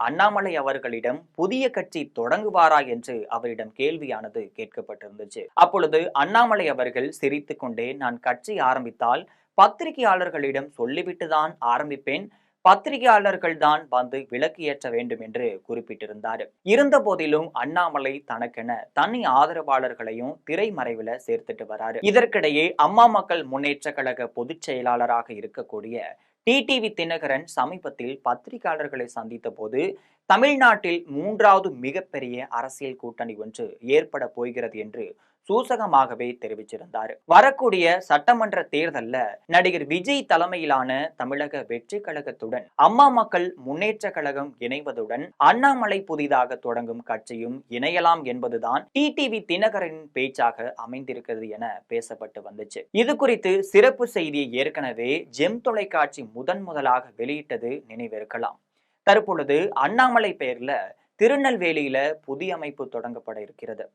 அண்ணாமலை அவர்களிடம் புதிய கட்சி தொடங்குவாரா என்று அவரிடம் கேள்வியானது கேட்கப்பட்டிருந்துச்சு. அப்பொழுது அண்ணாமலை அவர்கள் சிரித்துக் கொண்டே, நான் கட்சி ஆரம்பித்தால் பத்திரிகையாளர்களிடம் சொல்லிவிட்டு தான் ஆரம்பிப்பேன், பத்திரிகையாளர்கள் தான் வந்து விளக்கு ஏற்ற வேண்டும் என்று குறிப்பிட்டிருந்தார். இருந்த போதிலும் அண்ணாமலை தனக்கென தனி ஆதரவாளர்களையும் திரைமறைவுல சேர்த்துட்டு வராரு. இதற்கிடையே அம்மா மக்கள் முன்னேற்ற கழக பொதுச் செயலாளராக இருக்கக்கூடிய டிடிவி தினகரன் சமீபத்தில் பத்திரிகையாளர்களை சந்தித்த போது, தமிழ்நாட்டில் மூன்றாவது மிகப்பெரிய அரசியல் கூட்டணி ஒன்று ஏற்பட போகிறது என்று சூசகமாகவே தெரிவிச்சிருந்தார். வரக்கூடிய சட்டமன்ற தேர்தல்ல நடிகர் விஜய் தலைமையிலான தமிழக வெற்றி கழகத்துடன் அம்மா மக்கள் முன்னேற்ற கழகம் இணைவதுடன் அண்ணாமலை புதிதாக தொடங்கும் கட்சியும் இணையலாம் என்பதுதான் டிடிவி தினகரனின் பேச்சாக அமைந்திருக்கிறது என பேசப்பட்டு வந்துச்சு. இது குறித்து சிறப்பு செய்தியை ஏற்கனவே ஜெம் தொலைக்காட்சி முதலாக வெளியிட்டது நினைவிருக்கலாம். தற்பொழுது அண்ணாமலை பெயர்ல திருநெல்வேலியில புதிய அமைப்பு தொடங்கப்பட இருக்கிறது.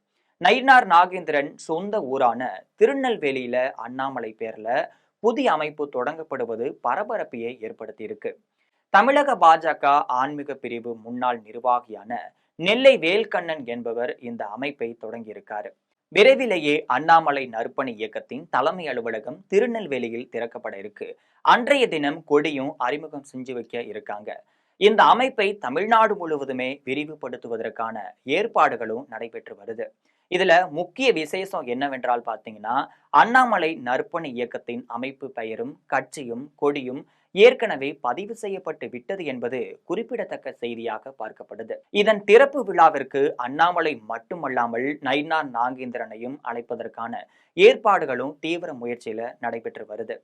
நயினார் நாகேந்திரன் சொந்த ஊரான திருநெல்வேலியில அண்ணாமலை பேர்ல புதிய அமைப்பு தொடங்கப்படுவது பரபரப்பையை ஏற்படுத்தி இருக்கு. தமிழக பாஜக ஆன்மீக பிரிவு முன்னாள் நிர்வாகியான நெல்லை வேல்கண்ணன் என்பவர் இந்த அமைப்பை தொடங்கியிருக்காரு. விரைவிலேயே அண்ணாமலை நற்பணி இயக்கத்தின் தலைமை அலுவலகம் திருநெல்வேலியில் திறக்கப்பட இருக்கு. அன்றைய தினம் கொடியும் அறிமுகம் செஞ்சு வைக்க இருக்காங்க. இந்த அமைப்பை தமிழ்நாடு முழுவதுமே விரிவுபடுத்துவதற்கான ஏற்பாடுகளும் நடைபெற்று வருது. இதுல முக்கிய விசேஷம் என்னவென்றால் பாத்தீங்கன்னா, அண்ணாமலை நற்பணி இயக்கத்தின் அமைப்பு பெயரும் கட்சியும் கொடியும் ஏற்கனவே பதிவு செய்யப்பட்டு விட்டது என்பது குறிப்பிடத்தக்க செய்தியாக பார்க்கப்படுது. இதன் திறப்பு விழாவிற்கு அண்ணாமலை மட்டுமல்லாமல் நயினார் நாகேந்திரனையும் அழைப்பதற்கான ஏற்பாடுகளும் தீவிர முயற்சியில நடைபெற்று வருது.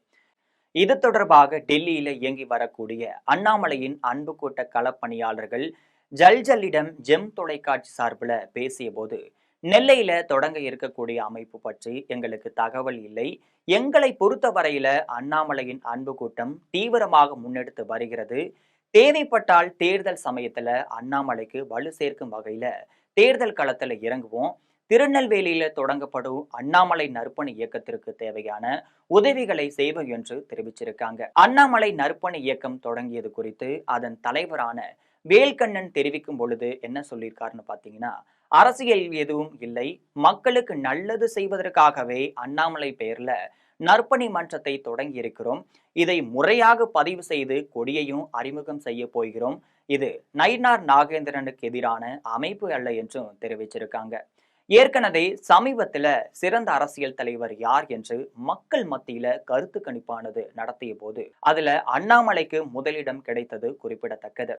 இது தொடர்பாக டெல்லியில இயங்கி வரக்கூடிய அண்ணாமலையின் அன்பு கூட்ட களப்பணியாளர்கள் ஜல்ஜல்லிடம் ஜெம் தொலைக்காட்சி சார்பில் பேசிய போது, நெல்லையில தொடங்க இருக்கக்கூடிய அமைப்பு பற்றி எங்களுக்கு தகவல் இல்லை. எங்களை பொறுத்தவரையில அண்ணாமலையின் அன்பு கூட்டம் தீவிரமாக முன்னெடுத்து வருகிறது. தேவைப்பட்டால் தேர்தல் சமயத்துல அண்ணாமலைக்கு வலு சேர்க்கும் வகையில தேர்தல் களத்துல இறங்குவோம். திருநெல்வேலியில தொடங்கப்படும் அண்ணாமலை நற்பணி இயக்கத்திற்கு தேவையான உதவிகளை செய்வோம் என்று தெரிவிச்சிருக்காங்க. அண்ணாமலை நற்பணி இயக்கம் தொடங்கியது குறித்து அதன் தலைவரான வேல்கண்ணன் தெரிவிக்கும் பொழுது என்ன சொல்லியிருக்காருன்னு பாத்தீங்கன்னா, அரசியல் எதுவும் இல்லை, மக்களுக்கு நல்லது செய்வதற்காகவே அண்ணாமலை பெயர்ல நற்பணி மன்றத்தை தொடங்கி இருக்கிறோம். இதை முறையாக பதிவு செய்து கொடியையும் அறிமுகம் செய்ய போகிறோம். இது நயினார் நாகேந்திரனுக்கு எதிரான அமைப்பு அல்ல என்றும் தெரிவிச்சிருக்காங்க. ஏற்கனவே சமீபத்துல சிறந்த அரசியல் தலைவர் யார் என்று மக்கள் மத்தியில கருத்து கணிப்பானது நடத்திய போது அதுல அண்ணாமலைக்கு முதலிடம் கிடைத்தது குறிப்பிடத்தக்கது.